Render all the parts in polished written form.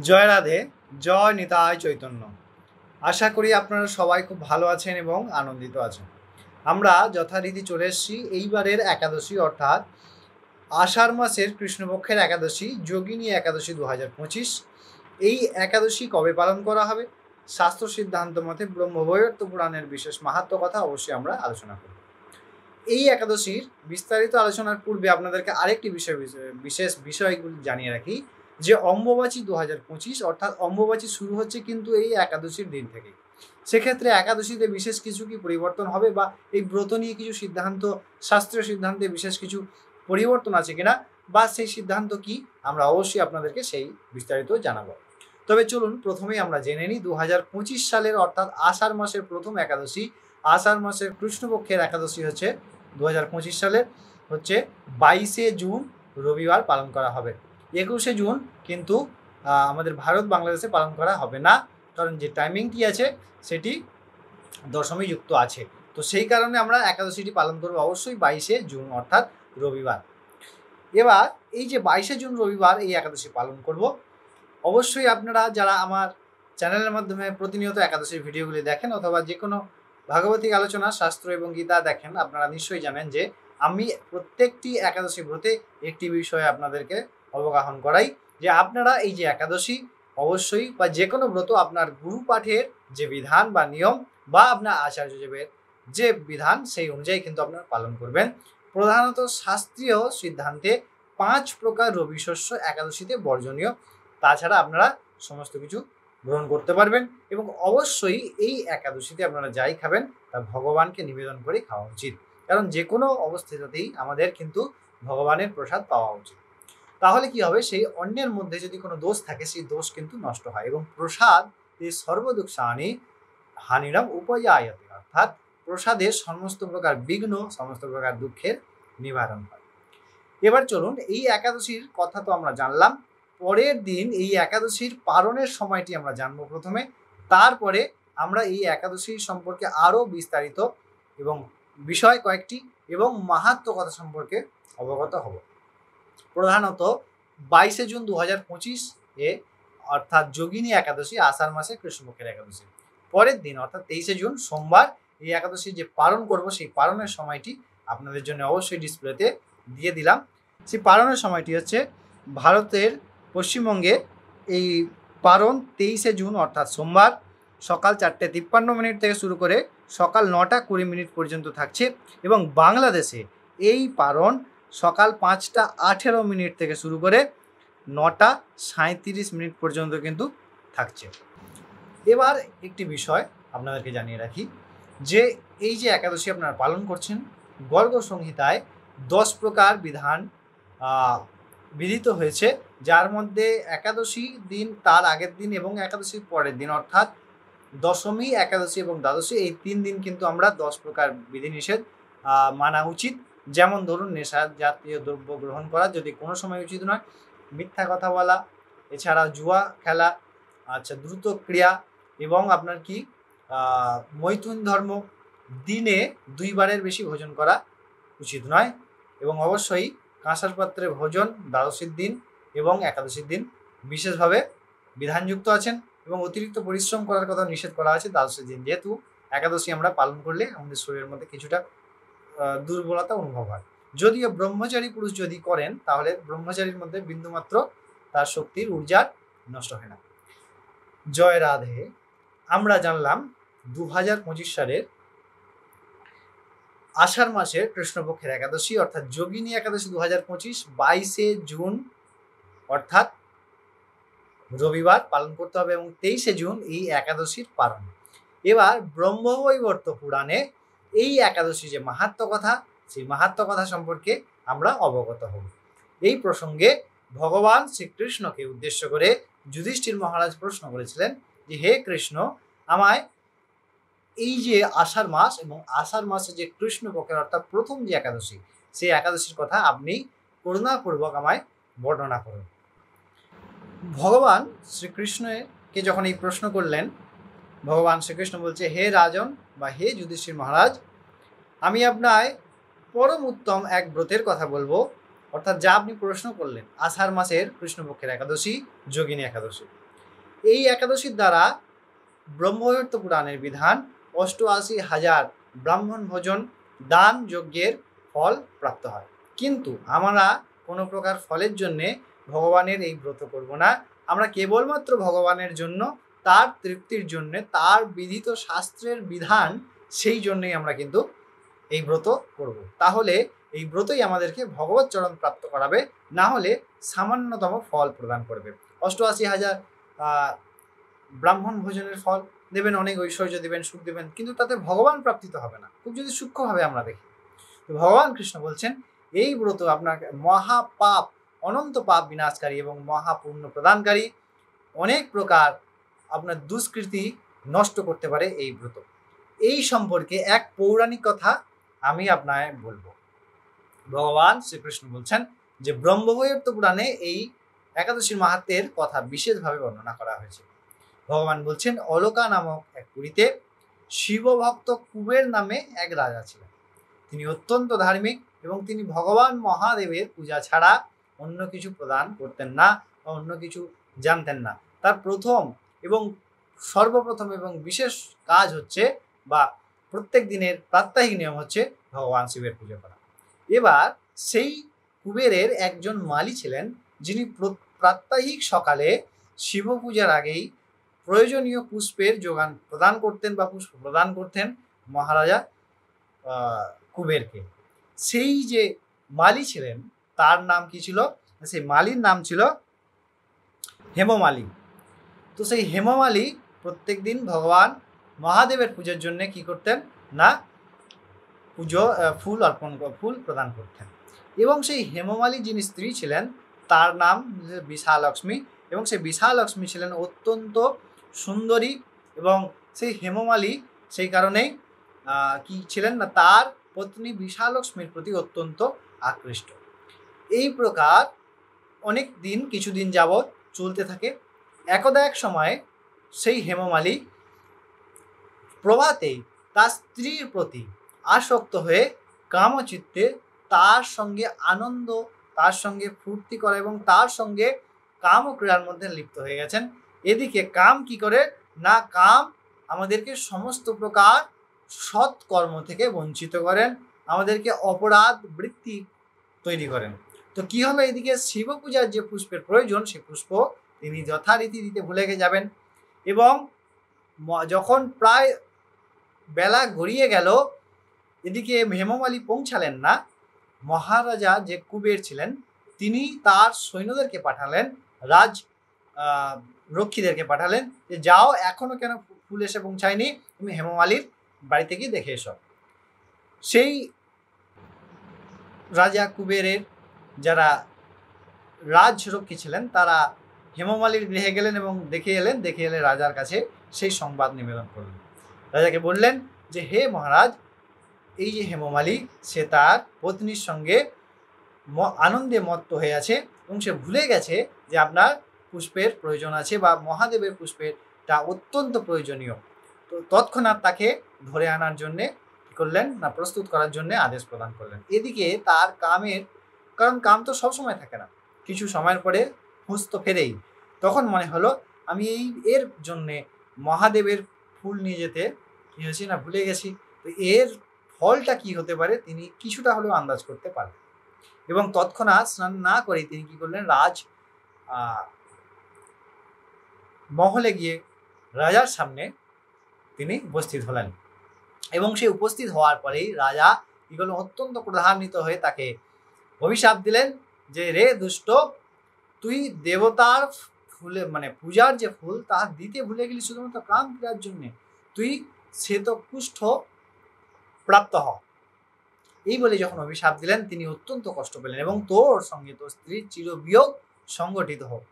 জয় রাধে, জয় নিতাই চৈতন্য। আশা করি আপনারা সবাই খুব ভালো আছেন এবং আনন্দিত আছেন। আমরা যথারীতি চলে এসেছি এইবারের একাদশী, অর্থাৎ আষাঢ় মাসের কৃষ্ণপক্ষের একাদশী, যোগিনী একাদশী 2025। এই একাদশী কবে পালন করা হবে? শাস্ত্র সিদ্ধান্ত মতে ব্রহ্মবৈবর্ত পুরাণের বিশেষ মাহাত্ম্য কথা অবশ্যই আমরা আলোচনা করব। এই একাদশীর বিস্তারিত আলোচনার পূর্বে আপনাদেরকে আরেকটি বিশেষ বিষয়গুলি জানিয়ে রাখি যে অম্বুবাচী 2025, অর্থাৎ অম্বুবাচী শুরু হচ্ছে কিন্তু এই একাদশীর দিন থেকে। সেক্ষেত্রে একাদশীতে বিশেষ কিছু কি পরিবর্তন হবে, বা এই ব্রত নিয়ে কিছু সিদ্ধান্ত, শাস্ত্রীয় সিদ্ধান্তে বিশেষ কিছু পরিবর্তন আছে কিনা, বা সেই সিদ্ধান্ত কি, আমরা অবশ্যই আপনাদেরকে সেই বিস্তারিত জানাবো। তবে চলুন প্রথমেই আমরা জেনে নিই 2025 সালের, অর্থাৎ আষাঢ় মাসের প্রথম একাদশী। আষাঢ় মাসের কৃষ্ণপক্ষের একাদশী হচ্ছে 2025 সালের হচ্ছে 22শে জুন রবিবার পালন করা হবে। 21শে জুন কিন্তু আমাদের ভারত বাংলাদেশে পালন করা হবে না, কারণ যে টাইমিংটি আছে সেটি দশমী যুক্ত আছে। তো সেই কারণে আমরা একাদশীটি পালন করবো অবশ্যই 22শে জুন, অর্থাৎ রবিবার। এবার এই যে 22শে জুন রবিবার এই একাদশী পালন করব, অবশ্যই আপনারা যারা আমার চ্যানেলের মাধ্যমে প্রতিনিয়ত একাদশীর ভিডিওগুলি দেখেন, অথবা যে কোনো ভাগবতিক আলোচনা, শাস্ত্র এবং গীতা দেখেন, আপনারা নিশ্চয়ই জানেন যে আমি প্রত্যেকটি একাদশী ব্রতে একটি বিষয়ে আপনাদেরকে অবগাহন করাই, যে আপনারা এই যে একাদশী অবশ্যই, বা যে কোনো ব্রত আপনার গুরু পাঠের যে বিধান বা নিয়ম, বা আপনার আচার্যদেবের যে বিধান, সেই অনুযায়ী কিন্তু আপনারা পালন করবেন। প্রধানত শাস্ত্রীয় সিদ্ধান্তে 5 প্রকার রবি শস্য একাদশীতে বর্জনীয়, তাছাড়া আপনারা সমস্ত কিছু গ্রহণ করতে পারবেন। এবং অবশ্যই এই একাদশীতে আপনারা যাই খাবেন তা ভগবানকে নিবেদন করে খাওয়া উচিত, কারণ যে কোনো অবস্থাতেই আমাদের কিন্তু ভগবানের প্রসাদ পাওয়া উচিত। তাহলে কি হবে, সেই অন্যের মধ্যে যদি কোনো দোষ থাকে সেই দোষ কিন্তু নষ্ট হয়, এবং প্রসাদ এই সর্বদুঃখানি হানিরাম উপজায়তে, অর্থাৎ প্রসাদের সমস্ত প্রকার বিঘ্ন, সমস্ত প্রকার দুঃখের নিবারণ হয়। এবার চলুন, এই একাদশীর কথা তো আমরা জানলাম। পরের দিন এই একাদশীর পালনের সময়টি আমরা জানবো প্রথমে, তারপরে আমরা এই একাদশী সম্পর্কে আরও বিস্তারিত এবং বিষয় কয়েকটি এবং মাহাত্ম্য কথা সম্পর্কে অবগত হব। প্রধানত 22শে জুন 2025 এ, অর্থাৎ যোগিনী একাদশী, আষাঢ় মাসে কৃষ্ণপক্ষের একাদশী। পরের দিন অর্থাৎ 23শে জুন সোমবার এই একাদশী যে পালন করব, সেই পালনের সময়টি আপনাদের জন্য অবশ্যই ডিসপ্লেতে দিয়ে দিলাম। সেই পালনের সময়টি হচ্ছে ভারতের পশ্চিমবঙ্গে এই পালন 23শে জুন অর্থাৎ সোমবার সকাল 4:53 থেকে শুরু করে সকাল 9:20 পর্যন্ত থাকছে, এবং বাংলাদেশে এই পালন সকাল 5:18 থেকে শুরু করে 9:37 পর্যন্ত কিন্তু থাকছে। এবার একটি বিষয় আপনাদেরকে জানিয়ে রাখি, যে এই যে একাদশী আপনারা পালন করছেন, গর্গ সংহিতায় 10 প্রকার বিধান বিধিত হয়েছে, যার মধ্যে একাদশী দিন, তার আগের দিন এবং একাদশীর পরের দিন, অর্থাৎ দশমী, একাদশী এবং দ্বাদশী, এই 3 দিন কিন্তু আমরা 10 প্রকার বিধিনিষেধ মানা উচিত। যেমন ধরুন, নেশা জাতীয় দ্রব্য গ্রহণ করা যদি কোনো সময় উচিত নয়, মিথ্যা কথা বলা, এছাড়া জুয়া খেলা, দ্রুত ক্রিয়া, এবং আপনার কি মৈথুন ধর্ম, দিনে 2 বারের বেশি ভোজন করা উচিত নয়, এবং অবশ্যই কাঁসার পাত্রে ভোজন দ্বাদশীর দিন এবং একাদশীর দিন বিশেষভাবে বিধানযুক্ত আছেন, এবং অতিরিক্ত পরিশ্রম করার কথা নিষেধ করা আছে দ্বাদশীর দিন, যেহেতু একাদশী আমরা পালন করলে আমাদের শরীরের মধ্যে কিছুটা দুর্বলতা অনুভব হয়। যদিও ব্রহ্মচারী পুরুষ যদি করেন, তাহলে ব্রহ্মচারীর মধ্যে বিন্দুমাত্র তার শক্তির ঊর্জার নষ্ট হয় না। জয় রাধে। আমরা জানলাম 2025 সালের আষাঢ় মাসের কৃষ্ণপক্ষের একাদশী, অর্থাৎ যোগিনী একাদশী 2025 22শে জুন অর্থাৎ রবিবার পালন করতে হবে, এবং 23শে জুন এই একাদশীর পালন। এবার ব্রহ্মবৈবর্ত পুরাণে এই একাদশী যে মাহাত্ম্য কথা, সেই মাহাত্ম্য কথা সম্পর্কে আমরা অবগত হব। এই প্রসঙ্গে ভগবান শ্রীকৃষ্ণকে উদ্দেশ্য করে যুধিষ্ঠির মহারাজ প্রশ্ন করেছিলেন যে, হে কৃষ্ণ, আমায় এই যে আষাঢ় মাস এবং আষাঢ় মাসে যে কৃষ্ণপক্ষের অর্থাৎ প্রথম যে একাদশী, সেই একাদশীর কথা আপনি করুণাপূর্বক আমায় বর্ণনা করুন। ভগবান শ্রীকৃষ্ণকে যখন এই প্রশ্ন করলেন, ভগবান শ্রীকৃষ্ণ বলছে, হে রাজন বা হে যুধিষ্ঠির মহারাজ, আমি আপনায় পরম উত্তম এক ব্রতের কথা বলবো, অর্থাৎ যা আপনি প্রশ্ন করলেন, আষাঢ় মাসের কৃষ্ণপক্ষের একাদশী, যোগিনী একাদশী। এই একাদশীর দ্বারা ব্রহ্মবৈবর্ত পুরাণের বিধান ৮৮,০০০ ব্রাহ্মণ ভোজন দান যজ্ঞের ফল প্রাপ্ত হয়। কিন্তু আমরা কোনো প্রকার ফলের জন্যে ভগবানের এই ব্রত করব না। আমরা কেবলমাত্র ভগবানের জন্য, তার তৃপ্তির জন্য, তার বিধিত শাস্ত্রের বিধান, সেই জন্যই আমরা কিন্তু এই ব্রত করব। তাহলে এই ব্রতই আমাদেরকে ভগবত চরণ প্রাপ্ত করাবে, না হলে সামান্যতম ফল প্রদান করবে। ৮৮,০০০ ব্রাহ্মণ ভোজনের ফল দেবেন, অনেক ঐশ্বর্য দেবেন, সুখ দেবেন, কিন্তু তাতে ভগবান প্রাপ্তি তো হবে না। খুব যদি সূক্ষ্মভাবে আমরা দেখি, তো ভগবান কৃষ্ণ বলছেন এই ব্রত আপনার মহাপাপ, অনন্ত পাপ বিনাশকারী এবং মহাপুণ্য প্রদানকারী, অনেক প্রকার আপনার দুষ্কৃতি নষ্ট করতে পারে এই ব্রত। এই সম্পর্কে এক পৌরাণিক কথা আমি আপনায় বলবো। ভগবান শ্রীকৃষ্ণ বলছেন যে ব্রহ্মবৈবর্ত পুরাণে এই একাদশীর মাহাত্ম্যের কথা বিশেষভাবে বর্ণনা করা হয়েছে। ভগবান বলছেন, অলকা নামক এক পুরীতে শিবভক্ত কুবের নামে এক রাজা ছিলেন। তিনি অত্যন্ত ধার্মিক এবং তিনি ভগবান মহাদেবের পূজা ছাড়া অন্য কিছু প্রদান করতেন না বা অন্য কিছু জানতেন না। তার প্রথম এবং সর্বপ্রথম এবং বিশেষ কাজ হচ্ছে, বা প্রত্যেক দিনের প্রাত্যহিক নিয়ম হচ্ছে ভগবান শিবের পুজো করা। এবার সেই কুবেরের একজন মালি ছিলেন, যিনি প্রাত্যহিক সকালে শিব পূজার আগেই প্রয়োজনীয় পুষ্পের যোগান প্রদান করতেন বা পুষ্প প্রদান করতেন মহারাজা কুবেরকে। সেই যে মালি ছিলেন তার নাম কি ছিল? সেই মালির নাম ছিল হেমমালি। তো সেই হেমমালি প্রত্যেক দিন ভগবান মহাদেবের পুজোর জন্য কি করতেন না, ফুল প্রদান করতেন। এবং সেই হেমমালি যিনি স্ত্রী ছিলেন তার নাম বিশালক্ষ্মী, এবং সেই বিশালক্ষ্মী ছিলেন অত্যন্ত সুন্দরী, এবং সেই হেমমালি সেই কারণেই কি ছিলেন না, তার পত্নী বিশালক্ষ্মীর প্রতি অত্যন্ত আকৃষ্ট। এই প্রকার অনেক দিন, কিছুদিন যাবৎ চলতে থাকে। একদা এক সময় সেই হেমমালি প্রভাতেই তার স্ত্রীর প্রতি আসক্ত হয়ে কামচিত্তে তার সঙ্গে আনন্দ, তার সঙ্গে ফুর্তি করা এবং তার সঙ্গে কাম ও ক্রীড়ার মধ্যে লিপ্ত হয়ে গেছেন। এদিকে কাম কি করে না, কাম আমাদেরকে সমস্ত প্রকার সৎ কর্ম থেকে বঞ্চিত করেন, আমাদেরকে অপরাধ বৃত্তি তৈরি করেন। তো কি হলো, এদিকে শিব পূজার যে পুষ্পের প্রয়োজন, সে পুষ্প তিনি যথারীতি দিতে ভুলে যাবেন। এবং যখন প্রায় বেলা গড়িয়ে গেল, এদিকে হেমমালি পৌঁছালেন না, মহারাজা যে কুবের ছিলেন তিনি তার সৈন্যদেরকে পাঠালেন, রাজ রক্ষীদেরকে পাঠালেন যে যাও, এখনো কেন ফুল এসে পৌঁছায়নি, তুমি হেমমালির বাড়িতে গিয়ে দেখে এসো। সেই রাজা কুবেরের যারা রাজরক্ষী ছিলেন তারা হেমমালির গৃহে গেলেন এবং দেখে এলে রাজার কাছে সেই সংবাদ নিবেদন করলেন। রাজাকে বললেন যে হে মহারাজ, এই যে হেমমালি, সে তার পত্নীর সঙ্গে আনন্দে মত্ত হয়ে আছে এবং সে ভুলে গেছে যে আপনার পুষ্পের প্রয়োজন আছে বা মহাদেবের পুষ্পেরটা অত্যন্ত প্রয়োজনীয়। তো তৎক্ষণাৎ তাকে ধরে আনার জন্যে কী করলেন না, প্রস্তুত করার জন্য আদেশ প্রদান করলেন। এদিকে তার কামের, কারণ কাম তো সবসময় থাকে না, কিছু সময়ের পরে হুঁশ তো ফেরেই। তখন মনে হলো আমি এর জন্যে মহাদেবের ফুল নিয়ে যেতে কী হয়েছি না, ভুলে গেছি। তো এর ফলটা কি হতে পারে তিনি কিছুটা হলেও আন্দাজ করতে পারেন, এবং তৎক্ষণাৎ স্নান না করে তিনি কি করলেন, রাজ মহলে গিয়ে রাজার সামনে তিনি উপস্থিত হলেন। এবং সে উপস্থিত হওয়ার পরেই রাজা কি করলেন, অত্যন্ত ক্রোধান্বিত হয়ে তাকে অভিশাপ দিলেন যে রে দুষ্ট, তুই দেবতার ফুলে মানে পূজার যে ফুল তা দিতে ভুলে গেলি শুধুমাত্র কাম ক্রিয়ার জন্যে, তুই সে তো কুষ্ঠ প্রাপ্ত হ। এই বলে যখন অভিশাপ দিলেন তিনি অত্যন্ত কষ্ট পেলেন, এবং তোর সঙ্গে তোর স্ত্রীর চিরবিয়োগ সংগঠিত হোক।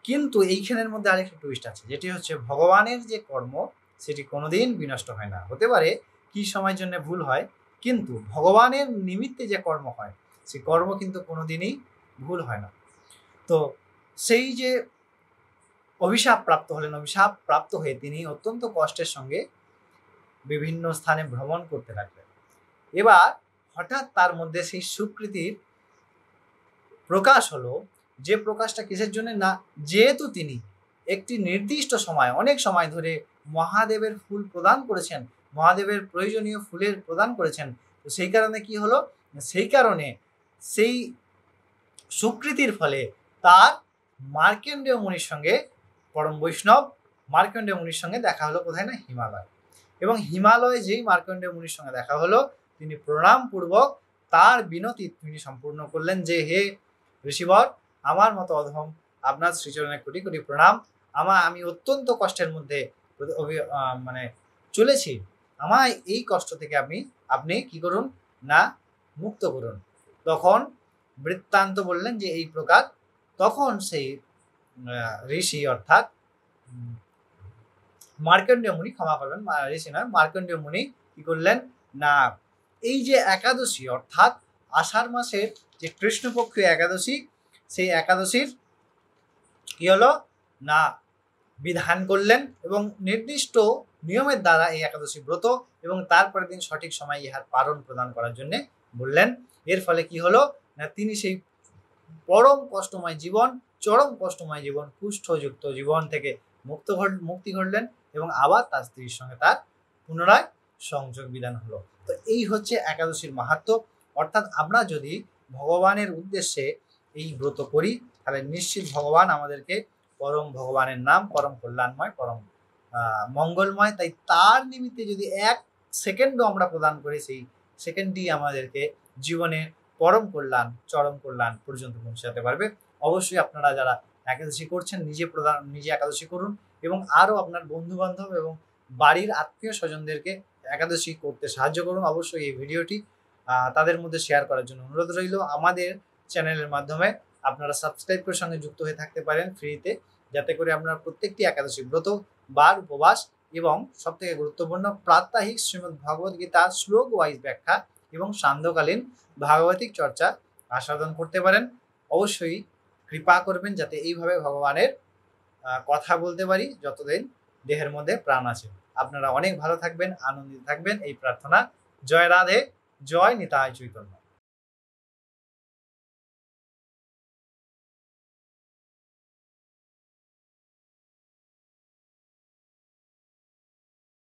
কিন্তু এইখানের মধ্যে আরেকটা টুইস্ট আছে, যেটি হচ্ছে ভগবানের যে কর্ম সেটি কোনোদিন বিনষ্ট হয় না। হতে পারে কি সময়ের জন্য ভুল হয়, কিন্তু ভগবানের নিমিত্তে যে কর্ম হয় সেই কর্ম কিন্তু কোনোদিনই ভুল হয় না। তো সেই যে অভিশাপ প্রাপ্ত হলেন, অভিশাপ প্রাপ্ত হয়ে তিনি অত্যন্ত কষ্টের সঙ্গে বিভিন্ন স্থানে ভ্রমণ করতে লাগলেন। এবার হঠাৎ তার মধ্যে সেই সুকৃতির প্রকাশ হলো, যে প্রকাশটা কিসের জন্য না, যেহেতু তিনি একটি নির্দিষ্ট সময়, অনেক সময় ধরে মহাদেবের ফুল প্রদান করেছেন, মহাদেবের প্রয়োজনীয় ফুলের প্রদান করেছেন। তো সেই কারণে কি হলো, সেই কারণে সেই স্বীকৃতির ফলে তার মার্কণ্ডেয় মুনির সঙ্গে, পরম বৈষ্ণব মার্কণ্ডেয় মুনির সঙ্গে দেখা হলো কোথায় না হিমালয়। এবং হিমালয়ে যেই মার্কণ্ডেয় মুনির সঙ্গে দেখা হলো, তিনি প্রণাম পূর্বক তার বিনতি তিনি সম্পূর্ণ করলেন যে হে ঋষিবর, আমার মতো অধম আপনার শ্রীচরণে কোটি কোটি প্রণাম। আমি অত্যন্ত কষ্টের মধ্যে মানে চলেছি, আমায় এই কষ্ট থেকে আপনি কি করুন না মুক্ত করুন। তখন বৃত্তান্ত বললেন যে এই প্রকার। তখন সেই ঋষি অর্থাৎ মার্কণ্ডেয় মুনি, ক্ষমা করবেন ঋষি নয়, মার্কণ্ডেয় মুনি কি করলেন না এই যে একাদশী অর্থাৎ আষাঢ় মাসের যে কৃষ্ণপক্ষীয় একাদশী, সেই একাদশীর কি হলো না বিধান করলেন এবং নির্দিষ্ট নিয়মের দ্বারা এই একাদশী ব্রত এবং তারপরের দিন সঠিক সময় ইহার পালন প্রদান করার জন্য বললেন। এর ফলে কি হলো না তিনি সেই পরম কষ্টময় জীবন, চরম কষ্টময় জীবন, কুষ্ঠযুক্ত জীবন থেকে মুক্তি ঘটলেন এবং আবার তার স্ত্রীর সঙ্গে তার পুনরায় সংযোগ বিধান হলো। তো এই হচ্ছে একাদশীর মাহাত্ম্য। অর্থাৎ আমরা যদি ভগবানের উদ্দেশ্যে এই ব্রত করি তাহলে নিশ্চিত ভগবান আমাদেরকে, পরম ভগবানের নাম পরম কল্যাণময়, পরম মঙ্গলময়, তাই তার নিমিত্তে যদি এক সেকেন্ডও আমরা প্রদান করি, সেই সেকেন্ডটি আমাদেরকে জীবনে পরম কল্যাণ, চরম কল্যাণ পর্যন্ত পৌঁছাতে পারবে। অবশ্যই আপনারা যারা একাদশী করছেন নিজে একাদশী করুন এবং আরও আপনার বন্ধু বান্ধব এবং বাড়ির আত্মীয় স্বজনদেরকে একাদশী করতে সাহায্য করুন। অবশ্যই এই ভিডিওটি তাদের মধ্যে শেয়ার করার জন্য অনুরোধ রইল। আমাদের চ্যানেলের মাধ্যমে আপনারা সাবস্ক্রাইব করে সঙ্গে যুক্ত হয়ে থাকতে পারেন ফ্রিতে, যাতে করে আপনার প্রত্যেকটি একাদশী ব্রত, বার, উপবাস এবং সবথেকে গুরুত্বপূর্ণ প্রাত্যহিক শ্রীমদ্ ভগবদ গীতা শ্লোক ওয়াইজ ব্যাখ্যা এবং সান্ধ্যকালীন ভাগবতিক চর্চা আস্বাদন করতে পারেন। অবশ্যই কৃপা করবেন যাতে এইভাবে ভগবানের কথা বলতে পারি যতদিন দেহের মধ্যে প্রাণ আছে। আপনারা অনেক ভালো থাকবেন, আনন্দিত থাকবেন এই প্রার্থনা। জয় রাধে, জয় নিতাই চৈতন্য।